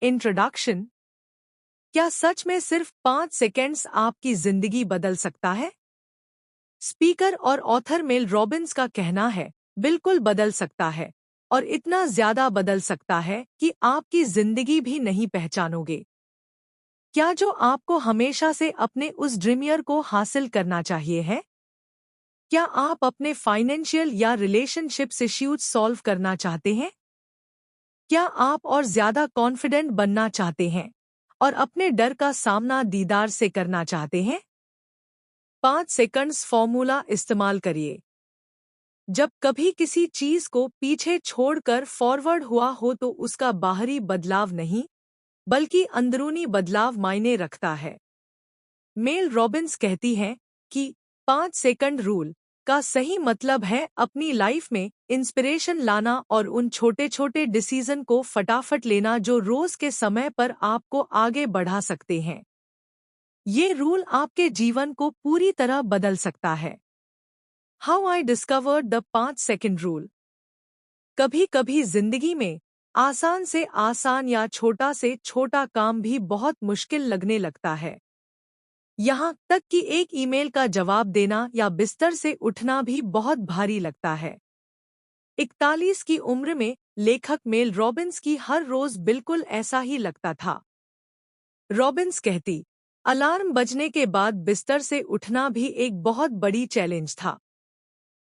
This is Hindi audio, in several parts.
इंट्रोडक्शन। क्या सच में सिर्फ 5 सेकंड्स आपकी जिंदगी बदल सकता है? स्पीकर और ऑथर मेल रॉबिन्स का कहना है, बिल्कुल बदल सकता है, और इतना ज्यादा बदल सकता है कि आपकी जिंदगी भी नहीं पहचानोगे। क्या जो आपको हमेशा से अपने उस ड्रीमियर को हासिल करना चाहिए है? क्या आप अपने फाइनेंशियल या रिलेशनशिप्स इश्यूज सॉल्व करना चाहते हैं? क्या आप और ज्यादा कॉन्फिडेंट बनना चाहते हैं और अपने डर का सामना दीदार से करना चाहते हैं? 5 सेकंड्स फॉर्मूला इस्तेमाल करिए। जब कभी किसी चीज को पीछे छोड़कर फॉरवर्ड हुआ हो तो उसका बाहरी बदलाव नहीं, बल्कि अंदरूनी बदलाव मायने रखता है। मेल रॉबिन्स कहती हैं कि 5 सेकंड रूल का सही मतलब है अपनी लाइफ में इंस्पिरेशन लाना और उन छोटे छोटे डिसीजन को फटाफट लेना जो रोज के समय पर आपको आगे बढ़ा सकते हैं। ये रूल आपके जीवन को पूरी तरह बदल सकता है। How I discovered the 5 second rule. कभी कभी जिंदगी में आसान से आसान या छोटा से छोटा काम भी बहुत मुश्किल लगने लगता है। यहाँ तक कि एक ईमेल का जवाब देना या बिस्तर से उठना भी बहुत भारी लगता है। 41 की उम्र में लेखक मेल रॉबिन्स की हर रोज बिल्कुल ऐसा ही लगता था। रॉबिन्स कहती, अलार्म बजने के बाद बिस्तर से उठना भी एक बहुत बड़ी चैलेंज था।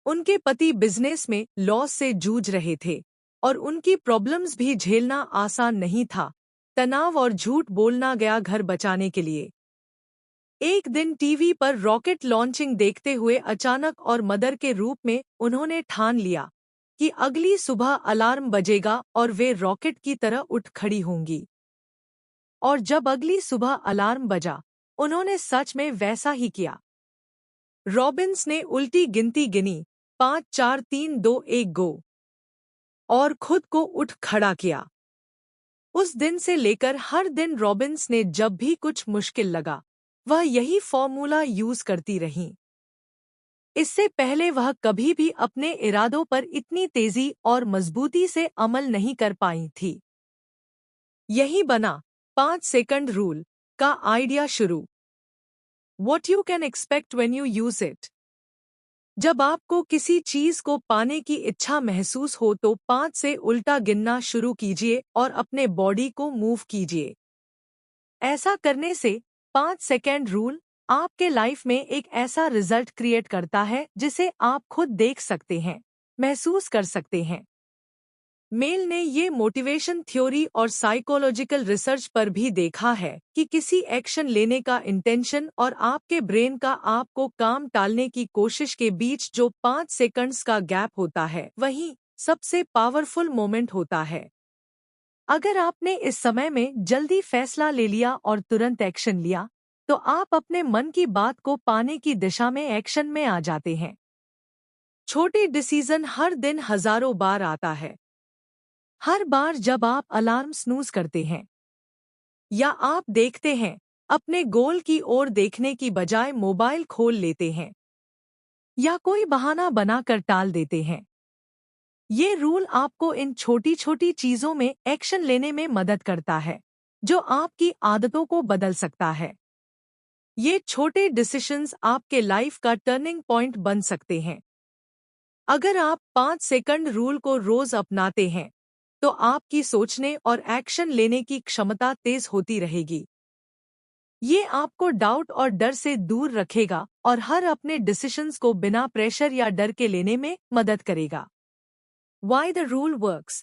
उनके पति बिजनेस में लॉस से जूझ रहे थे और उनकी प्रॉब्लम्स भी झेलना आसान नहीं था। तनाव और झूठ बोलना गया घर बचाने के लिए। एक दिन टीवी पर रॉकेट लॉन्चिंग देखते हुए अचानक और मदर के रूप में उन्होंने ठान लिया कि अगली सुबह अलार्म बजेगा और वे रॉकेट की तरह उठ खड़ी होंगी। और जब अगली सुबह अलार्म बजा, उन्होंने सच में वैसा ही किया। रॉबिन्स ने उल्टी गिनती गिनी, 5 4 3 2 1 गो, और खुद को उठ खड़ा किया। उस दिन से लेकर हर दिन रॉबिन्स ने जब भी कुछ मुश्किल लगा, वह यही फॉर्मूला यूज करती रहीं। इससे पहले वह कभी भी अपने इरादों पर इतनी तेजी और मजबूती से अमल नहीं कर पाई थी। यही बना 5 सेकंड रूल का आइडिया शुरू। What you can expect when you use it। जब आपको किसी चीज को पाने की इच्छा महसूस हो तो 5 से उल्टा गिनना शुरू कीजिए और अपने बॉडी को मूव कीजिए। ऐसा करने से 5 सेकंड रूल आपके लाइफ में एक ऐसा रिजल्ट क्रिएट करता है जिसे आप खुद देख सकते हैं, महसूस कर सकते हैं। मेल ने ये मोटिवेशन थ्योरी और साइकोलॉजिकल रिसर्च पर भी देखा है कि किसी एक्शन लेने का इंटेंशन और आपके ब्रेन का आपको काम टालने की कोशिश के बीच जो 5 सेकंड्स का गैप होता है, वही सबसे पावरफुल मोमेंट होता है। अगर आपने इस समय में जल्दी फैसला ले लिया और तुरंत एक्शन लिया, तो आप अपने मन की बात को पाने की दिशा में एक्शन में आ जाते हैं। छोटे डिसीजन हर दिन हजारों बार आता है। हर बार जब आप अलार्म स्नूज करते हैं या आप देखते हैं, अपने गोल की ओर देखने की बजाय मोबाइल खोल लेते हैं या कोई बहाना बनाकर टाल देते हैं। ये रूल आपको इन छोटी छोटी चीजों में एक्शन लेने में मदद करता है, जो आपकी आदतों को बदल सकता है। ये छोटे डिसीजंस आपके लाइफ का टर्निंग पॉइंट बन सकते हैं। अगर आप 5 सेकंड रूल को रोज अपनाते हैं, तो आपकी सोचने और एक्शन लेने की क्षमता तेज होती रहेगी। ये आपको डाउट और डर से दूर रखेगा और हर अपने डिसीजंस को बिना प्रेशर या डर के लेने में मदद करेगा। Why the rule works।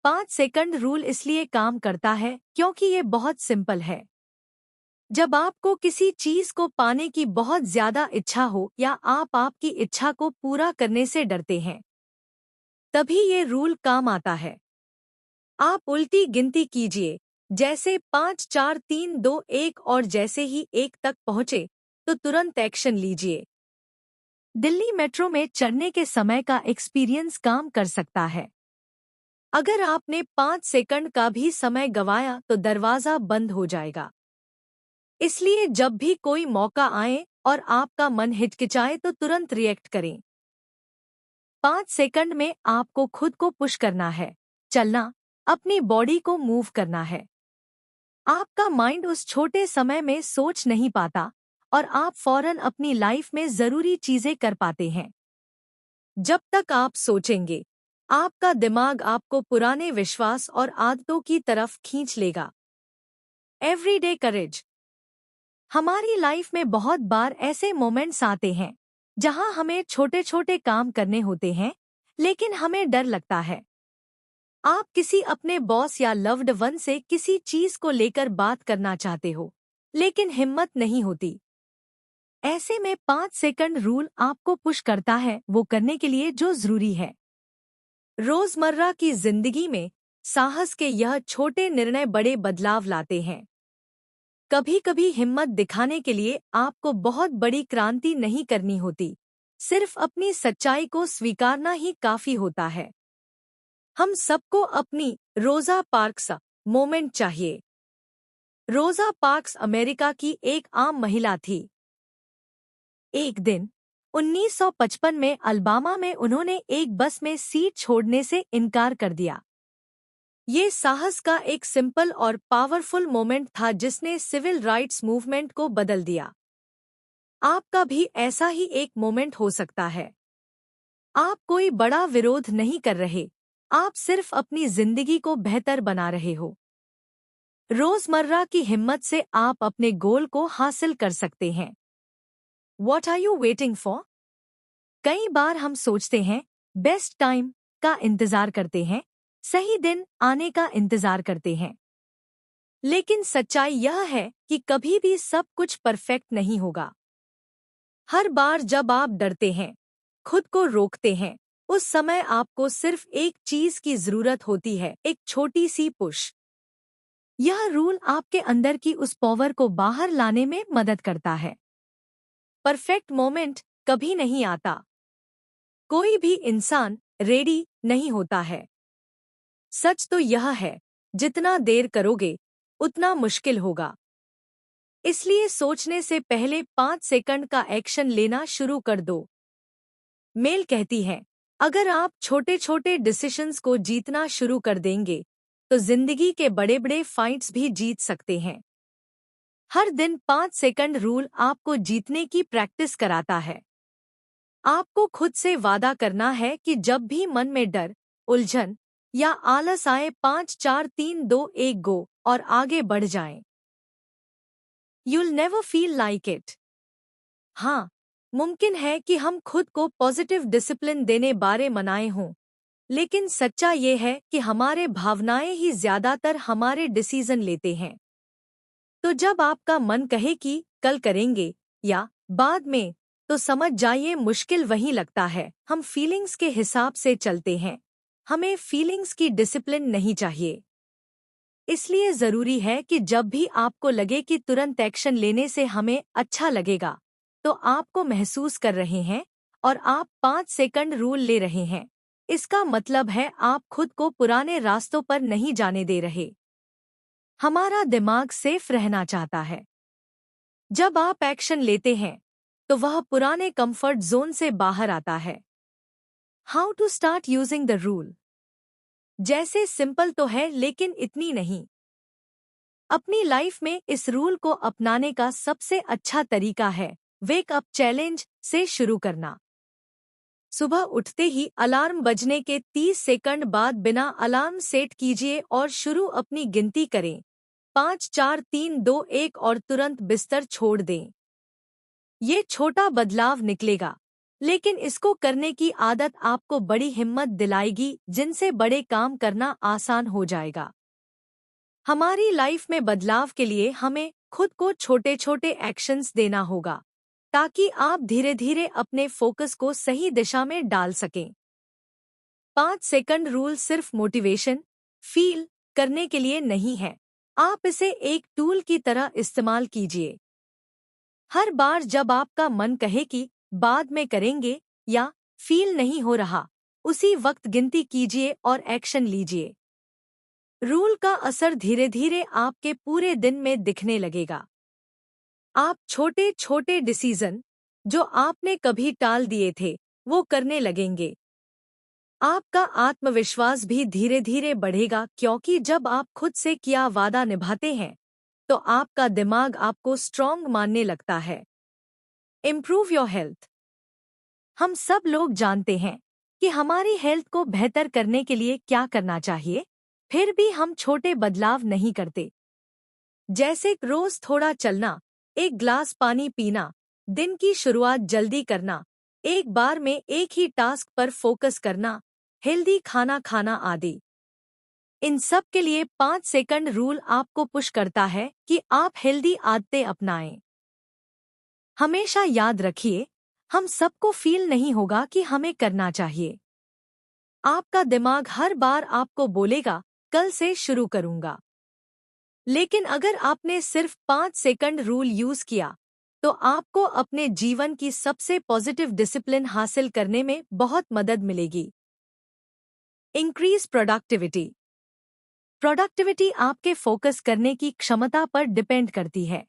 5 second rule इसलिए काम करता है क्योंकि ये बहुत सिंपल है। जब आपको किसी चीज को पाने की बहुत ज्यादा इच्छा हो या आप आपकी इच्छा को पूरा करने से डरते हैं, तभी ये रूल काम आता है। आप उल्टी गिनती कीजिए, जैसे 5 4 3 2 1, और जैसे ही 1 तक पहुंचे तो तुरंत एक्शन लीजिए। दिल्ली मेट्रो में चढ़ने के समय का एक्सपीरियंस काम कर सकता है। अगर आपने 5 सेकंड का भी समय गंवाया तो दरवाजा बंद हो जाएगा। इसलिए जब भी कोई मौका आए और आपका मन हिचकिचाए तो तुरंत रिएक्ट करें। 5 सेकंड में आपको खुद को पुश करना है, चलना, अपनी बॉडी को मूव करना है। आपका माइंड उस छोटे समय में सोच नहीं पाता और आप फौरन अपनी लाइफ में जरूरी चीजें कर पाते हैं। जब तक आप सोचेंगे, आपका दिमाग आपको पुराने विश्वास और आदतों की तरफ खींच लेगा। एवरीडे करेज। हमारी लाइफ में बहुत बार ऐसे मोमेंट्स आते हैं जहां हमें छोटे छोटे काम करने होते हैं, लेकिन हमें डर लगता है। आप किसी अपने बॉस या लव्ड वन से किसी चीज को लेकर बात करना चाहते हो, लेकिन हिम्मत नहीं होती। ऐसे में 5 सेकंड रूल आपको पुश करता है वो करने के लिए जो जरूरी है। रोजमर्रा की जिंदगी में साहस के यह छोटे निर्णय बड़े बदलाव लाते हैं। कभी कभी हिम्मत दिखाने के लिए आपको बहुत बड़ी क्रांति नहीं करनी होती, सिर्फ अपनी सच्चाई को स्वीकारना ही काफी होता है। हम सबको अपनी रोजा पार्क्स मोमेंट चाहिए। रोजा पार्क्स अमेरिका की एक आम महिला थी। एक दिन 1955 में अल्बामा में उन्होंने एक बस में सीट छोड़ने से इनकार कर दिया। ये साहस का एक सिंपल और पावरफुल मोमेंट था जिसने सिविल राइट्स मूवमेंट को बदल दिया। आपका भी ऐसा ही एक मोमेंट हो सकता है। आप कोई बड़ा विरोध नहीं कर रहे, आप सिर्फ अपनी जिंदगी को बेहतर बना रहे हो। रोजमर्रा की हिम्मत से आप अपने गोल को हासिल कर सकते हैं। What are you waiting for? कई बार हम सोचते हैं, बेस्ट टाइम का इंतजार करते हैं, सही दिन आने का इंतजार करते हैं। लेकिन सच्चाई यह है कि कभी भी सब कुछ परफेक्ट नहीं होगा। हर बार जब आप डरते हैं, खुद को रोकते हैं, उस समय आपको सिर्फ एक चीज की जरूरत होती है, एक छोटी सी पुश। यह रूल आपके अंदर की उस पावर को बाहर लाने में मदद करता है। परफेक्ट मोमेंट कभी नहीं आता। कोई भी इंसान रेडी नहीं होता है। सच तो यह है, जितना देर करोगे उतना मुश्किल होगा। इसलिए सोचने से पहले 5 सेकंड का एक्शन लेना शुरू कर दो। मेल कहती है, अगर आप छोटे छोटे डिसीजंस को जीतना शुरू कर देंगे तो जिंदगी के बड़े बड़े फाइट्स भी जीत सकते हैं। हर दिन 5 सेकंड रूल आपको जीतने की प्रैक्टिस कराता है। आपको खुद से वादा करना है कि जब भी मन में डर, उलझन या आलस आए, 5 4 3 2 1 गो और आगे बढ़ जाएं। You'll never feel like it। हाँ, मुमकिन है कि हम खुद को पॉजिटिव डिसिप्लिन देने बारे मनाए हों, लेकिन सच्चा ये है कि हमारे भावनाएं ही ज्यादातर हमारे डिसीजन लेते हैं। तो जब आपका मन कहे कि कल करेंगे या बाद में, तो समझ जाइए मुश्किल वहीं लगता है। हम फीलिंग्स के हिसाब से चलते हैं, हमें फीलिंग्स की डिसिप्लिन नहीं चाहिए। इसलिए जरूरी है कि जब भी आपको लगे कि तुरंत एक्शन लेने से हमें अच्छा लगेगा, तो आपको महसूस कर रहे हैं और आप 5 सेकंड रूल ले रहे हैं, इसका मतलब है आप खुद को पुराने रास्तों पर नहीं जाने दे रहे। हमारा दिमाग सेफ रहना चाहता है। जब आप एक्शन लेते हैं तो वह पुराने कंफर्ट जोन से बाहर आता है। How to start using the rule. जैसे सिंपल तो है लेकिन इतनी नहीं। अपनी लाइफ में इस रूल को अपनाने का सबसे अच्छा तरीका है वेक अप चैलेंज से शुरू करना। सुबह उठते ही अलार्म बजने के 30 सेकंड बाद बिना अलार्म सेट कीजिए और शुरू अपनी गिनती करें, 5 4 3 2 1 और तुरंत बिस्तर छोड़ दें। ये छोटा बदलाव निकलेगा, लेकिन इसको करने की आदत आपको बड़ी हिम्मत दिलाएगी, जिनसे बड़े काम करना आसान हो जाएगा। हमारी लाइफ में बदलाव के लिए हमें खुद को छोटे छोटे एक्शंस देना होगा, ताकि आप धीरे धीरे अपने फोकस को सही दिशा में डाल सकें। 5 सेकंड रूल सिर्फ मोटिवेशन फील करने के लिए नहीं है, आप इसे एक टूल की तरह इस्तेमाल कीजिए। हर बार जब आपका मन कहे कि बाद में करेंगे या फील नहीं हो रहा, उसी वक्त गिनती कीजिए और एक्शन लीजिए। रूल का असर धीरे धीरे आपके पूरे दिन में दिखने लगेगा। आप छोटे छोटे डिसीजन जो आपने कभी टाल दिए थे, वो करने लगेंगे। आपका आत्मविश्वास भी धीरे धीरे बढ़ेगा, क्योंकि जब आप खुद से किया वादा निभाते हैं तो आपका दिमाग आपको स्ट्रॉन्ग मानने लगता है। Improve your health. हम सब लोग जानते हैं कि हमारी हेल्थ को बेहतर करने के लिए क्या करना चाहिए, फिर भी हम छोटे बदलाव नहीं करते। जैसे रोज थोड़ा चलना, एक ग्लास पानी पीना, दिन की शुरुआत जल्दी करना, एक बार में एक ही टास्क पर फोकस करना, हेल्दी खाना खाना आदि। इन सब के लिए 5 सेकंड रूल आपको पुश करता है कि आप हेल्दी आदतें अपनाएं। हमेशा याद रखिए, हम सबको फील नहीं होगा कि हमें करना चाहिए। आपका दिमाग हर बार आपको बोलेगा, कल से शुरू करूंगा। लेकिन अगर आपने सिर्फ 5 सेकंड रूल यूज किया, तो आपको अपने जीवन की सबसे पॉजिटिव डिसिप्लिन हासिल करने में बहुत मदद मिलेगी। Increase productivity. प्रोडक्टिविटी आपके फोकस करने की क्षमता पर डिपेंड करती है।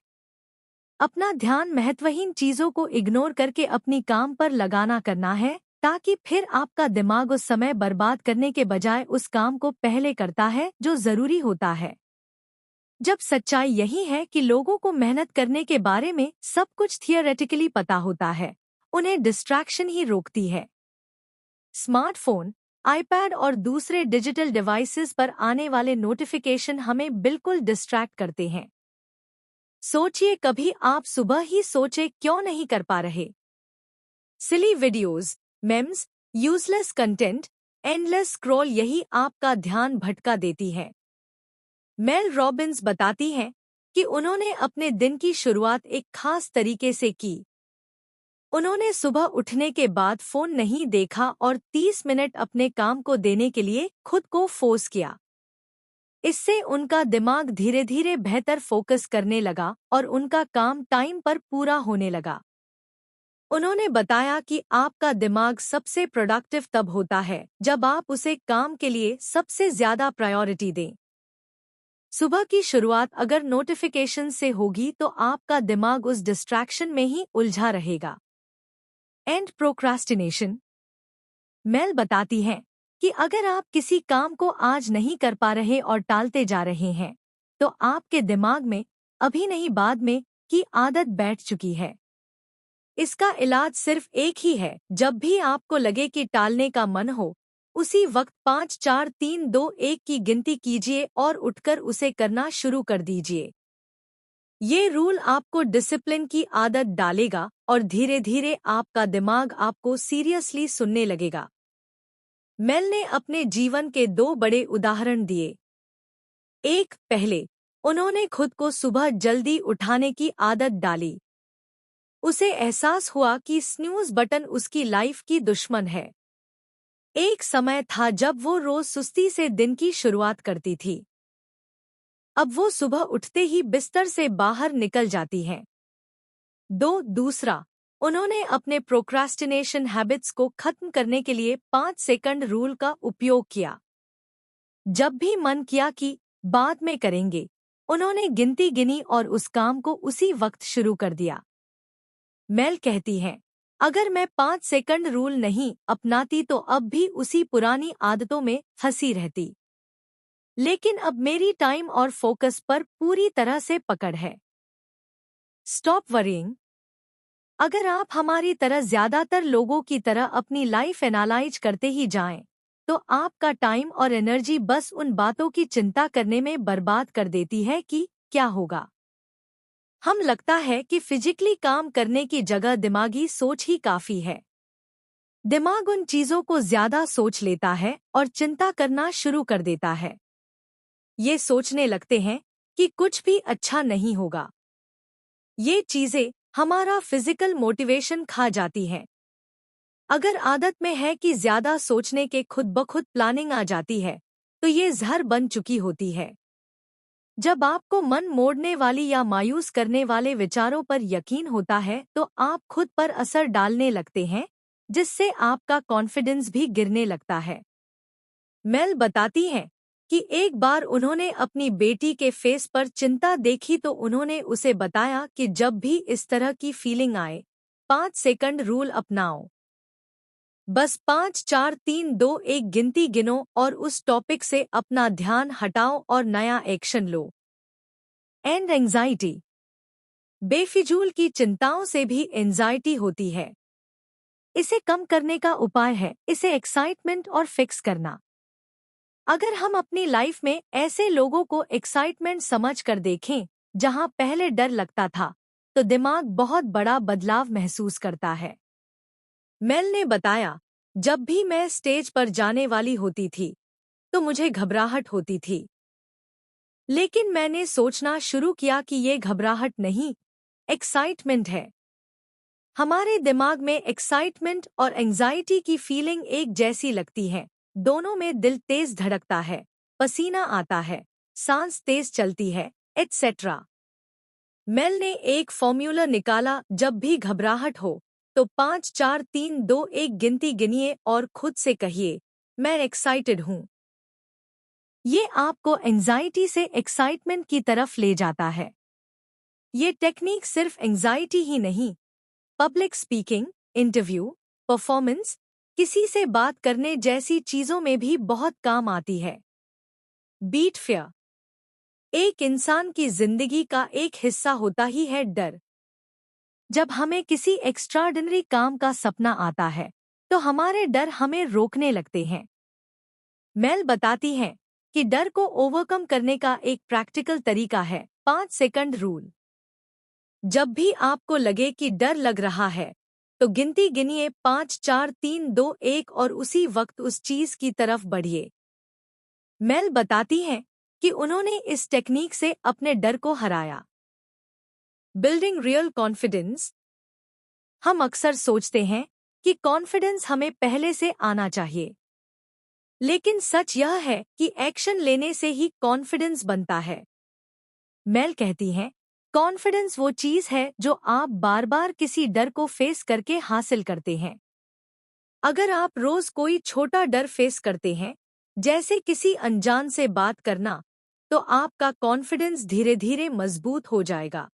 अपना ध्यान महत्वहीन चीजों को इग्नोर करके अपनी काम पर लगाना करना है, ताकि फिर आपका दिमाग उस समय बर्बाद करने के बजाय उस काम को पहले करता है जो जरूरी होता है। जब सच्चाई यही है कि लोगों को मेहनत करने के बारे में सब कुछ थियोरेटिकली पता होता है, उन्हें डिस्ट्रैक्शन ही रोकती है। स्मार्टफोन, आईपैड और दूसरे डिजिटल डिवाइसेस पर आने वाले नोटिफिकेशन हमें बिल्कुल डिस्ट्रैक्ट करते हैं। सोचिए, कभी आप सुबह ही सोचे क्यों नहीं कर पा रहे? Silly videos, memes, useless content, endless scroll यही आपका ध्यान भटका देती है। मेल रॉबिन्स बताती हैं कि उन्होंने अपने दिन की शुरुआत एक खास तरीके से की। उन्होंने सुबह उठने के बाद फोन नहीं देखा और 30 मिनट अपने काम को देने के लिए खुद को फोर्स किया। इससे उनका दिमाग धीरे धीरे बेहतर फोकस करने लगा और उनका काम टाइम पर पूरा होने लगा। उन्होंने बताया कि आपका दिमाग सबसे प्रोडक्टिव तब होता है जब आप उसे काम के लिए सबसे ज्यादा प्रायोरिटी दें। सुबह की शुरुआत अगर नोटिफिकेशन से होगी तो आपका दिमाग उस डिस्ट्रैक्शन में ही उलझा रहेगा। And procrastination. मेल बताती है कि अगर आप किसी काम को आज नहीं कर पा रहे और टालते जा रहे हैं, तो आपके दिमाग में अभी नहीं बाद में की आदत बैठ चुकी है। इसका इलाज सिर्फ एक ही है, जब भी आपको लगे कि टालने का मन हो, उसी वक्त 5 4 3 2 1 की गिनती कीजिए और उठकर उसे करना शुरू कर दीजिए। ये रूल आपको डिसिप्लिन की आदत डालेगा और धीरे धीरे आपका दिमाग आपको सीरियसली सुनने लगेगा। मेल ने अपने जीवन के 2 बड़े उदाहरण दिए। एक, पहले उन्होंने खुद को सुबह जल्दी उठाने की आदत डाली। उसे एहसास हुआ कि स्नूज बटन उसकी लाइफ की दुश्मन है। एक समय था जब वो रोज सुस्ती से दिन की शुरुआत करती थी। अब वो सुबह उठते ही बिस्तर से बाहर निकल जाती हैं। 2, दूसरा, उन्होंने अपने प्रोक्रास्टिनेशन हैबिट्स को खत्म करने के लिए 5 सेकंड रूल का उपयोग किया। जब भी मन किया कि बाद में करेंगे, उन्होंने गिनती गिनी और उस काम को उसी वक्त शुरू कर दिया। मेल कहती हैं, अगर मैं 5 सेकंड रूल नहीं अपनाती तो अब भी उसी पुरानी आदतों में फंसी रहती। लेकिन अब मेरी टाइम और फोकस पर पूरी तरह से पकड़ है। Stop worrying. अगर आप हमारी तरह ज्यादातर लोगों की तरह अपनी लाइफ एनालाइज करते ही जाएं, तो आपका टाइम और एनर्जी बस उन बातों की चिंता करने में बर्बाद कर देती है कि क्या होगा। हम लगता है कि फिजिकली काम करने की जगह दिमागी सोच ही काफी है। दिमाग उन चीजों को ज्यादा सोच लेता है और चिंता करना शुरू कर देता है। ये सोचने लगते हैं कि कुछ भी अच्छा नहीं होगा। ये चीजें हमारा फिजिकल मोटिवेशन खा जाती हैं। अगर आदत में है कि ज्यादा सोचने के खुद ब खुद प्लानिंग आ जाती है, तो ये जहर बन चुकी होती है। जब आपको मन मोड़ने वाली या मायूस करने वाले विचारों पर यकीन होता है, तो आप खुद पर असर डालने लगते हैं, जिससे आपका कॉन्फिडेंस भी गिरने लगता है। मेल बताती हैं कि एक बार उन्होंने अपनी बेटी के फेस पर चिंता देखी तो उन्होंने उसे बताया कि जब भी इस तरह की फीलिंग आए, 5 सेकंड रूल अपनाओ। बस 5 4 3 2 1 गिनती गिनो और उस टॉपिक से अपना ध्यान हटाओ और नया एक्शन लो। And anxiety. बेफिजूल की चिंताओं से भी एंजाइटी होती है। इसे कम करने का उपाय है इसे एक्साइटमेंट और फिक्स करना। अगर हम अपनी लाइफ में ऐसे लोगों को एक्साइटमेंट समझ कर देखें जहां पहले डर लगता था, तो दिमाग बहुत बड़ा बदलाव महसूस करता है। मेल ने बताया, जब भी मैं स्टेज पर जाने वाली होती थी तो मुझे घबराहट होती थी। लेकिन मैंने सोचना शुरू किया कि ये घबराहट नहीं, एक्साइटमेंट है। हमारे दिमाग में एक्साइटमेंट और एंजाइटी की फीलिंग एक जैसी लगती है। दोनों में दिल तेज धड़कता है, पसीना आता है, सांस तेज चलती है, एटसेट्रा। मेल ने एक फॉर्मूला निकाला, जब भी घबराहट हो तो 5 4 3 2 1 गिनती गिनिए और खुद से कहिए, मैं एक्साइटेड हूँ। ये आपको एंजाइटी से एक्साइटमेंट की तरफ ले जाता है। ये टेक्निक सिर्फ एंजाइटी ही नहीं, पब्लिक स्पीकिंग, इंटरव्यू, परफॉर्मेंस, किसी से बात करने जैसी चीजों में भी बहुत काम आती है। Beat fear. एक इंसान की जिंदगी का एक हिस्सा होता ही है डर। जब हमें किसी एक्स्ट्राऑर्डिनरी काम का सपना आता है तो हमारे डर हमें रोकने लगते हैं। मेल बताती हैं कि डर को ओवरकम करने का एक प्रैक्टिकल तरीका है 5 सेकंड रूल। जब भी आपको लगे कि डर लग रहा है तो गिनती गिनिए 5 4 3 2 1 और उसी वक्त उस चीज की तरफ बढ़िए। मेल बताती हैं कि उन्होंने इस टेक्निक से अपने डर को हराया। Building real confidence. हम अक्सर सोचते हैं कि कॉन्फिडेंस हमें पहले से आना चाहिए, लेकिन सच यह है कि एक्शन लेने से ही कॉन्फिडेंस बनता है। मेल कहती हैं, कॉन्फिडेंस वो चीज है जो आप बार बार किसी डर को फेस करके हासिल करते हैं। अगर आप रोज कोई छोटा डर फेस करते हैं, जैसे किसी अनजान से बात करना, तो आपका कॉन्फिडेंस धीरे धीरे मजबूत हो जाएगा।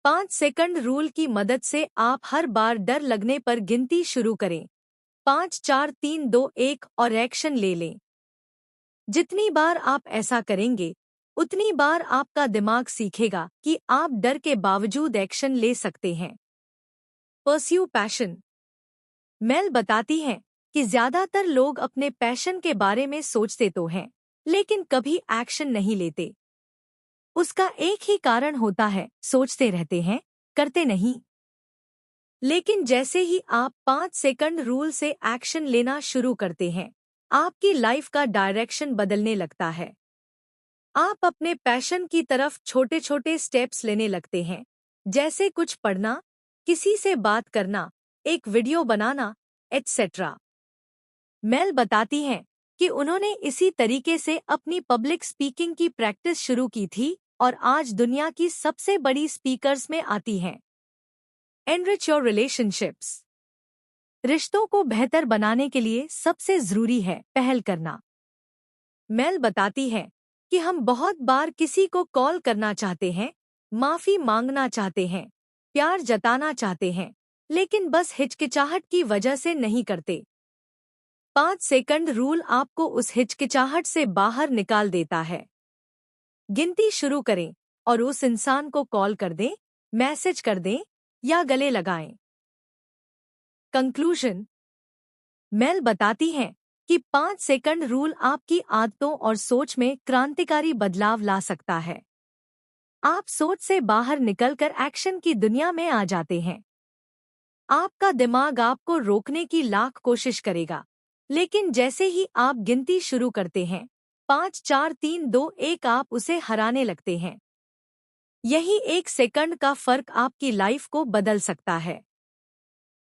5 सेकंड रूल की मदद से आप हर बार डर लगने पर गिनती शुरू करें, 5 4 3 2 1 और एक्शन ले लें। जितनी बार आप ऐसा करेंगे, उतनी बार आपका दिमाग सीखेगा कि आप डर के बावजूद एक्शन ले सकते हैं। Pursue passion. मेल बताती हैं कि ज्यादातर लोग अपने पैशन के बारे में सोचते तो हैं, लेकिन कभी एक्शन नहीं लेते। उसका एक ही कारण होता है, सोचते रहते हैं, करते नहीं। लेकिन जैसे ही आप 5 सेकंड रूल से एक्शन लेना शुरू करते हैं, आपकी लाइफ का डायरेक्शन बदलने लगता है। आप अपने पैशन की तरफ छोटे छोटे स्टेप्स लेने लगते हैं, जैसे कुछ पढ़ना, किसी से बात करना, एक वीडियो बनाना, एटसेट्रा। मेल बताती हैं कि उन्होंने इसी तरीके से अपनी पब्लिक स्पीकिंग की प्रैक्टिस शुरू की थी और आज दुनिया की सबसे बड़ी स्पीकर्स में आती हैं। Enrich your relationships. रिश्तों को बेहतर बनाने के लिए सबसे जरूरी है पहल करना। मेल बताती है कि हम बहुत बार किसी को कॉल करना चाहते हैं, माफी मांगना चाहते हैं, प्यार जताना चाहते हैं, लेकिन बस हिचकिचाहट की वजह से नहीं करते। 5 सेकंड रूल आपको उस हिचकिचाहट से बाहर निकाल देता है। गिनती शुरू करें और उस इंसान को कॉल कर दें, मैसेज कर दें या गले लगाएं। कंक्लूजन। मेल बताती हैं कि 5 सेकंड रूल आपकी आदतों और सोच में क्रांतिकारी बदलाव ला सकता है। आप सोच से बाहर निकलकर एक्शन की दुनिया में आ जाते हैं। आपका दिमाग आपको रोकने की लाख कोशिश करेगा, लेकिन जैसे ही आप गिनती शुरू करते हैं, 5 4 3 2 1, आप उसे हराने लगते हैं। यही 1 सेकंड का फर्क आपकी लाइफ को बदल सकता है।